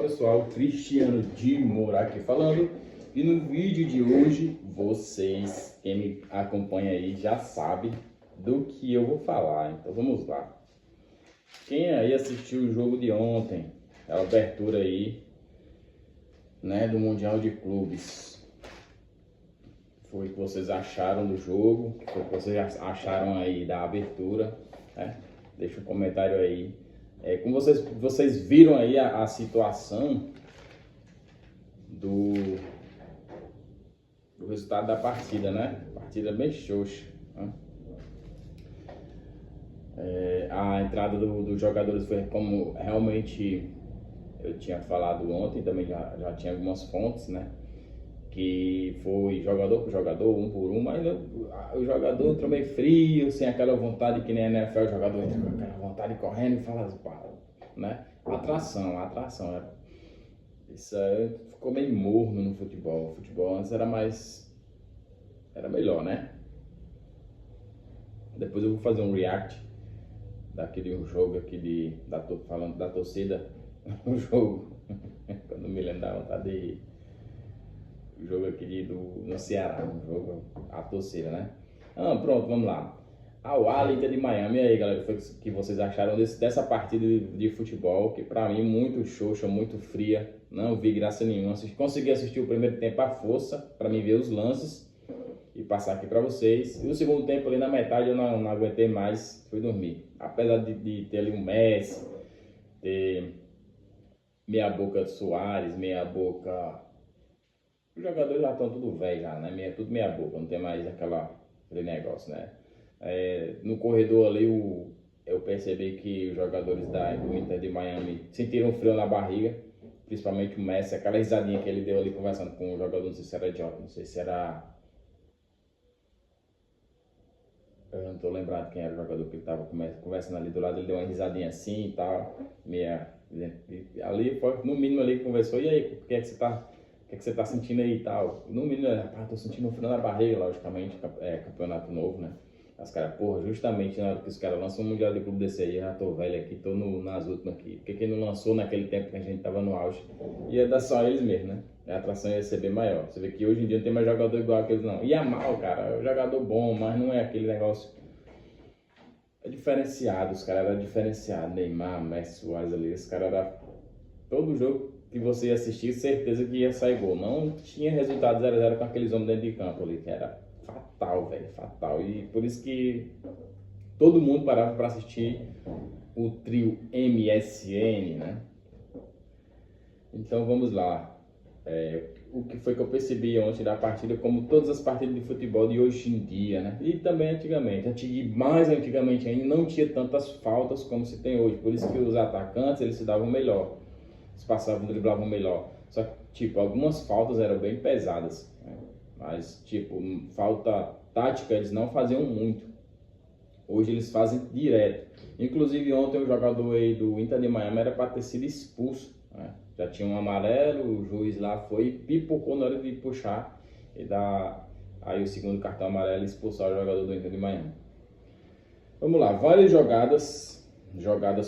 Fala pessoal, Cristiano de Moura aqui falando. E no vídeo de hoje, vocês, quem me acompanha aí já sabe do que eu vou falar. Então vamos lá. Quem aí assistiu o jogo de ontem, a abertura aí, né, do Mundial de Clubes? Foi o que vocês acharam do jogo? Foi o que vocês acharam aí da abertura, né? Deixa um comentário aí. Como vocês viram aí a situação do resultado da partida, né? Partida bem xoxa, né? A entrada dos jogadores foi como realmente eu tinha falado ontem, também já tinha algumas fontes, né? Que foi jogador por jogador, um por um, mas o jogador entrou meio frio, sem aquela vontade que nem a NFL, o jogador entra com aquela vontade correndo e fala, né? Atração. Isso aí ficou meio morno no futebol. O futebol antes era melhor, né? Depois eu vou fazer um react daquele jogo aqui falando da torcida, um jogo, quando me lembro da vontade de rir. O jogo aqui no Ceará, um jogo, a torcida, né? Pronto, vamos lá. O Inter de Miami, e aí galera, foi o que vocês acharam dessa partida de futebol, que pra mim muito xoxa, muito fria, não vi graça nenhuma. Consegui assistir o primeiro tempo à força, pra mim ver os lances e passar aqui pra vocês. E o segundo tempo ali na metade eu não aguentei mais, fui dormir. Apesar de ter ali um Messi, ter meia boca de Suárez, meia boca... Os jogadores já estão tudo velho já, né? Tudo meia boca, não tem mais aquele negócio, né? No corredor ali eu percebi que os jogadores do Inter de Miami sentiram frio na barriga, principalmente o Messi, aquela risadinha que ele deu ali conversando com o jogador, não sei se era Jota, não sei se era... Eu não tô lembrado quem era o jogador que ele tava conversando ali do lado, ele deu uma risadinha assim e tal, ali foi, no mínimo ali conversou, e aí, o que é que você tá sentindo aí e tal? No mínimo, tô sentindo um frio na barriga, logicamente, campeonato novo, né? Os caras, porra, justamente na hora que os caras lançam um Mundial de Clube desse aí, eu já tô velho aqui, tô nas últimas aqui. Porque quem não lançou naquele tempo que a gente tava no auge, ia dar só eles mesmo, né? A atração ia ser bem maior. Você vê que hoje em dia não tem mais jogador igual aqueles não. Ia mal, cara, é um jogador bom, mas não é aquele negócio... É diferenciado, os caras eram diferenciados. Neymar, Messi, Suárez ali, os caras eram... Todo jogo que você ia assistir, certeza que ia sair gol. Não tinha resultado 0-0 com aqueles homens dentro de campo ali, que era fatal, velho, fatal. E por isso que todo mundo parava para assistir o trio MSN, né? Então vamos lá. O que foi que eu percebi ontem da partida, como todas as partidas de futebol de hoje em dia, né? E também antigamente. Mais antigamente ainda não tinha tantas faltas como se tem hoje. Por isso que os atacantes, eles se davam melhor. Eles passavam, driblavam melhor. Só que, tipo, algumas faltas eram bem pesadas, né? Mas, tipo, falta tática eles não faziam muito. Hoje eles fazem direto. Inclusive ontem o jogador aí do Inter de Miami era para ter sido expulso, né? Já tinha um amarelo, o juiz lá foi e pipocou na hora de puxar e dar aí o segundo cartão amarelo e expulsar o jogador do Inter de Miami. Vamos lá, várias jogadas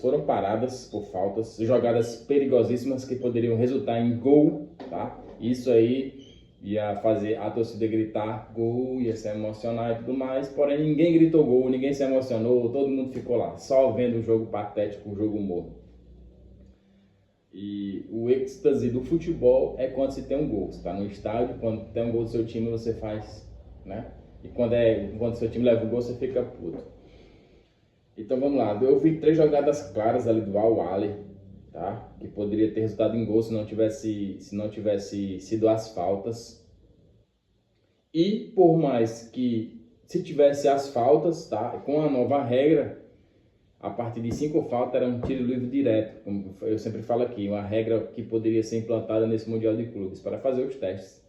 foram paradas por faltas, jogadas perigosíssimas que poderiam resultar em gol, tá? Isso aí ia fazer a torcida gritar gol, ia se emocionar e tudo mais, porém ninguém gritou gol, ninguém se emocionou, todo mundo ficou lá, só vendo o jogo patético, o jogo morno. E o êxtase do futebol é quando se tem um gol, você tá no estádio, quando tem um gol do seu time você faz, né? E quando seu time leva um gol você fica puto. Então vamos lá, eu vi 3 jogadas claras ali do Al-Ahly, tá? Que poderia ter resultado em gol se não tivesse sido as faltas. E por mais que se tivesse as faltas, tá? Com a nova regra, a partir de 5 faltas era um tiro livre direto, como eu sempre falo aqui, uma regra que poderia ser implantada nesse Mundial de Clubes para fazer os testes.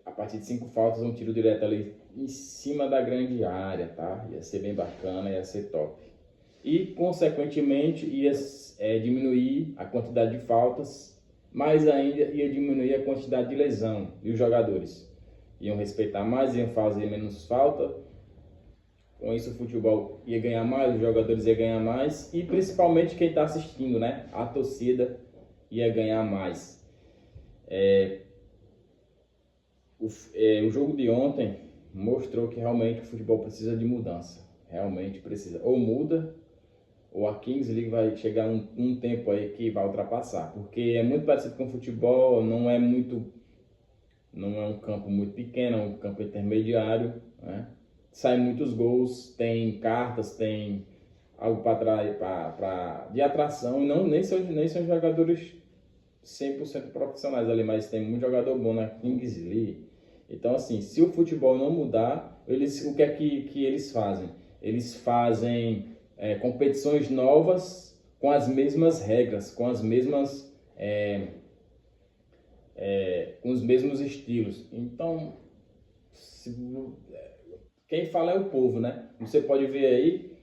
A partir de 5 faltas, um tiro direto ali em cima da grande área, tá? Ia ser bem bacana, ia ser top. E, consequentemente, ia diminuir a quantidade de faltas, mas ainda ia diminuir a quantidade de lesão. E os jogadores iam respeitar mais, iam fazer menos falta, Com isso o futebol ia ganhar mais, os jogadores iam ganhar mais e principalmente quem está assistindo, né? A torcida ia ganhar mais. O jogo de ontem mostrou que realmente o futebol precisa de mudança. Realmente precisa. Ou muda, ou a Kings League vai chegar um tempo aí que vai ultrapassar. Porque é muito parecido com o futebol, não é um campo muito pequeno, é um campo intermediário, né? Sai muitos gols, tem cartas, tem algo para trás de atração, e nem são jogadores 100% profissionais ali, mas tem muito jogador bom na Kings League. Então, assim, se o futebol não mudar, o que é que eles fazem? Eles fazem competições novas com as mesmas regras, com as mesmas com os mesmos estilos. Então, quem fala é o povo, né? Você pode ver aí,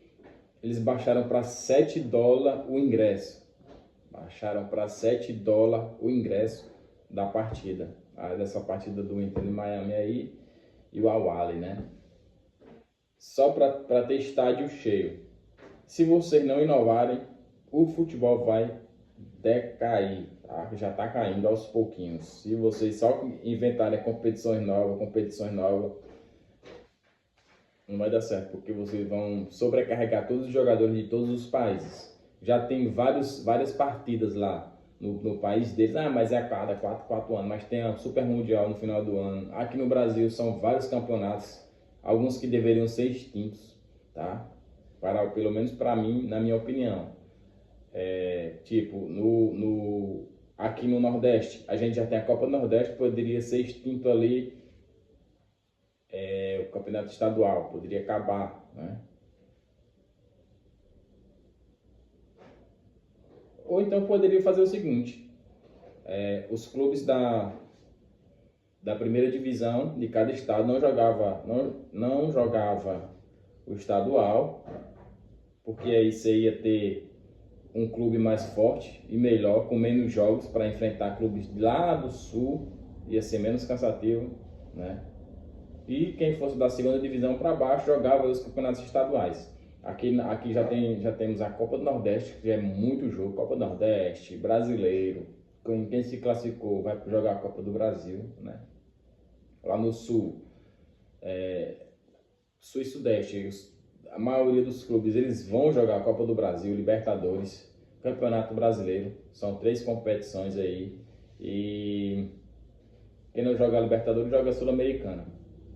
eles baixaram para $7 o ingresso. Baixaram para $7 o ingresso da partida. Dessa partida do Inter de Miami aí e o Al-Ahly, né? Só para ter estádio cheio. Se vocês não inovarem, o futebol vai decair, tá? Já está caindo aos pouquinhos. Se vocês só inventarem competições novas, não vai dar certo, porque vocês vão sobrecarregar todos os jogadores de todos os países. Já tem várias partidas lá no país deles. Mas é a cada 4 anos, mas tem a Super Mundial no final do ano. Aqui no Brasil são vários campeonatos, alguns que deveriam ser extintos, tá? Pelo menos para mim, na minha opinião. Aqui no Nordeste, a gente já tem a Copa do Nordeste, poderia ser extinto ali o campeonato estadual, poderia acabar, né? Ou então poderia fazer o seguinte, os clubes da primeira divisão de cada estado não jogava o estadual, porque aí você ia ter um clube mais forte e melhor, com menos jogos para enfrentar clubes lá do sul, ia ser menos cansativo, né? E quem fosse da segunda divisão para baixo jogava os campeonatos estaduais. Aqui já temos a Copa do Nordeste, que é muito jogo, Copa do Nordeste, Brasileiro. Quem se classificou vai jogar a Copa do Brasil, né? Lá no Sul, Sul e Sudeste, a maioria dos clubes eles vão jogar a Copa do Brasil, Libertadores, Campeonato Brasileiro. São 3 competições aí. E quem não joga a Libertadores joga a Sul-Americana,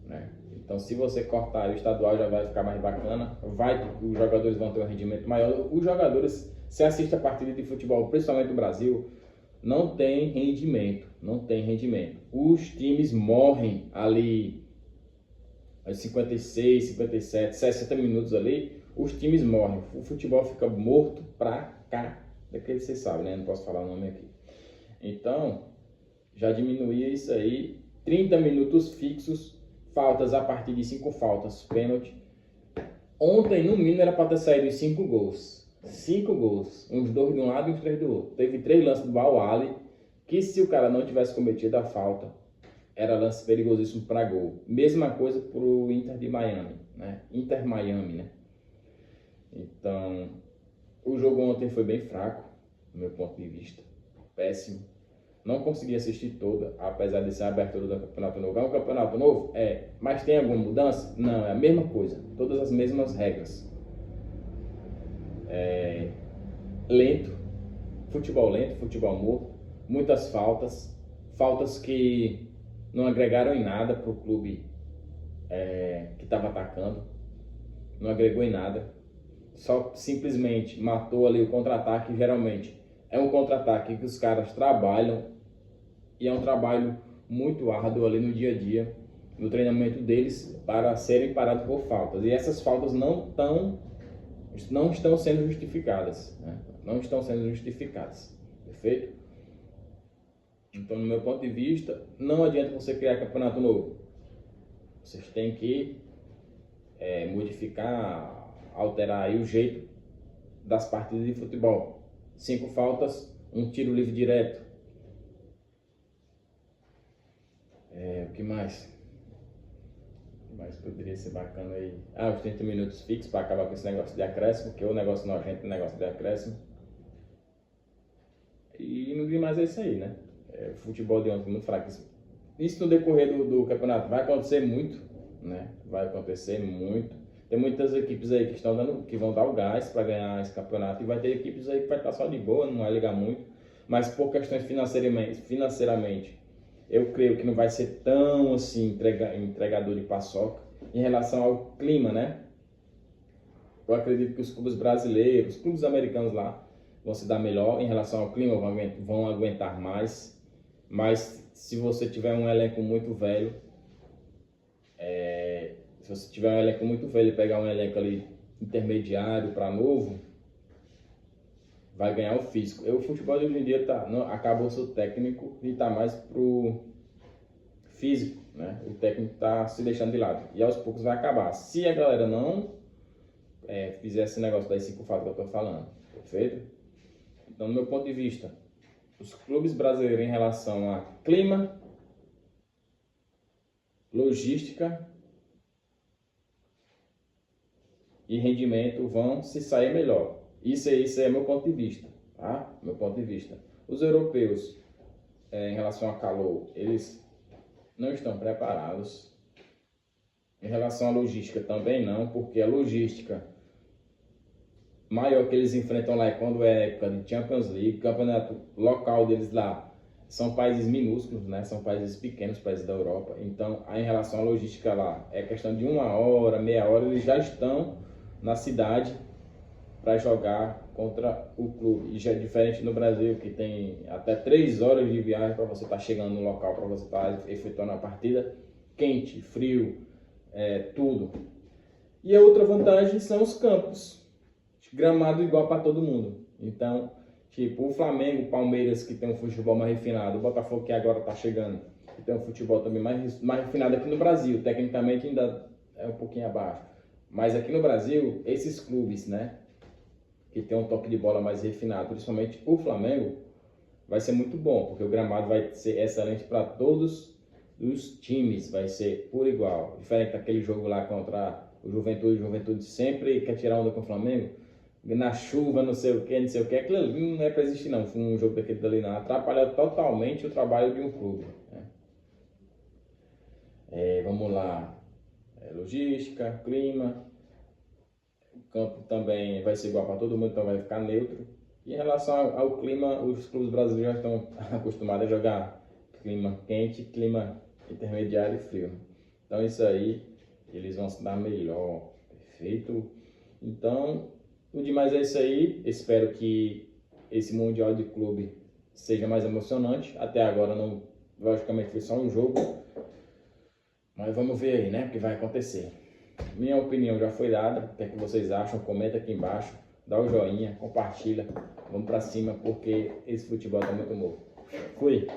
né? Então, se você cortar o estadual, já vai ficar mais bacana. Os jogadores vão ter um rendimento maior. Os jogadores, se assiste a partida de futebol, principalmente no Brasil, não tem rendimento. Não tem rendimento. Os times morrem ali aos 56, 57, 60 minutos ali. Os times morrem. O futebol fica morto pra cá. Daquele vocês sabem, né? Não posso falar o nome aqui. Então, já diminuía isso aí. 30 minutos fixos. Faltas a partir de 5 faltas, pênalti. Ontem, no mínimo, era para ter saído 5 gols. 5 gols. Uns 2 de um lado e uns 3 do outro. Teve 3 lances do Al-Ahly, que se o cara não tivesse cometido a falta, era lance perigosíssimo para gol. Mesma coisa para o Inter de Miami, né? Inter Miami, né? Então, o jogo ontem foi bem fraco, do meu ponto de vista. Péssimo. Não consegui assistir toda, apesar de ser a abertura do campeonato novo. É um campeonato novo? Mas tem alguma mudança? Não, é a mesma coisa. Todas as mesmas regras. Lento, futebol morto, muitas faltas. Faltas que não agregaram em nada para o clube que estava atacando. Não agregou em nada. Só simplesmente matou ali o contra-ataque. Geralmente é um contra-ataque que os caras trabalham e é um trabalho muito árduo ali no dia a dia, no treinamento deles, para serem parados por faltas. E essas faltas não estão sendo justificadas, né? Não estão sendo justificadas, perfeito? Então, no meu ponto de vista, não adianta você criar campeonato novo. Vocês têm que modificar, alterar aí o jeito das partidas de futebol. 5 faltas, um tiro livre direto. O que mais? Mas poderia ser bacana aí. Ah, os 30 minutos fixos para acabar com esse negócio de acréscimo, que é o negócio nojento, o negócio de acréscimo. E no mais é isso aí, né? O futebol de ontem foi muito fraco. Isso no decorrer do campeonato vai acontecer muito, né? Vai acontecer muito. Tem muitas equipes aí que estão dando, que vão dar o gás para ganhar esse campeonato, e vai ter equipes aí que vai estar só de boa, não vai ligar muito. Mas por questões financeiramente, eu creio que não vai ser tão assim entregador de paçoca. Em relação ao clima, né? Eu acredito que os clubes brasileiros, os clubes americanos lá, vão se dar melhor em relação ao clima, vão aguentar mais. Mas se você tiver um elenco muito velho, se você tiver um elenco muito velho e pegar um elenco ali intermediário para novo, vai ganhar o físico. O futebol de hoje em dia acabou-se o técnico e está mais pro físico, né? O técnico está se deixando de lado e aos poucos vai acabar. Se a galera não fizer esse negócio das 5 fatos que eu estou falando, perfeito? Então, do meu ponto de vista, os clubes brasileiros em relação a clima, logística e rendimento vão se sair melhor. Isso é meu ponto de vista, tá? Meu ponto de vista. Os europeus, em relação a calor, eles não estão preparados. Em relação à logística também não, porque a logística maior que eles enfrentam lá é quando é época de Champions League, campeonato local deles lá são países minúsculos, né? São países pequenos, países da Europa. Então, em relação à logística lá, é questão de 1 hora, meia hora, eles já estão na cidade para jogar contra o clube. E já é diferente no Brasil, que tem até 3 horas de viagem para você estar chegando no local, para você estar efetuando a partida, quente, frio, tudo. E a outra vantagem são os campos. Gramado igual para todo mundo. Então, tipo, o Flamengo, o Palmeiras, que tem um futebol mais refinado, o Botafogo, que agora está chegando, que tem um futebol também mais refinado aqui no Brasil, tecnicamente ainda é um pouquinho abaixo. Mas aqui no Brasil, esses clubes, né, que tem um toque de bola mais refinado, principalmente o Flamengo, vai ser muito bom, porque o gramado vai ser excelente para todos os times, vai ser por igual. Diferente daquele jogo lá contra o Juventude sempre quer tirar onda com o Flamengo, na chuva, não sei o que, aquilo ali não é para existir não, foi um jogo daquele dali não, atrapalha totalmente o trabalho de um clube, né? Vamos lá, logística, clima, o campo também vai ser igual para todo mundo, então vai ficar neutro. E em relação ao clima, os clubes brasileiros já estão acostumados a jogar clima quente, clima intermediário e frio. Então isso aí, eles vão se dar melhor, perfeito? Então, o demais é isso aí. Espero que esse Mundial de Clube seja mais emocionante. Até agora, não, logicamente, foi só um jogo. Mas vamos ver aí, né? O que vai acontecer. Minha opinião já foi dada. O que é que vocês acham? Comenta aqui embaixo. Dá o joinha, compartilha. Vamos pra cima, porque esse futebol tá muito novo. Fui!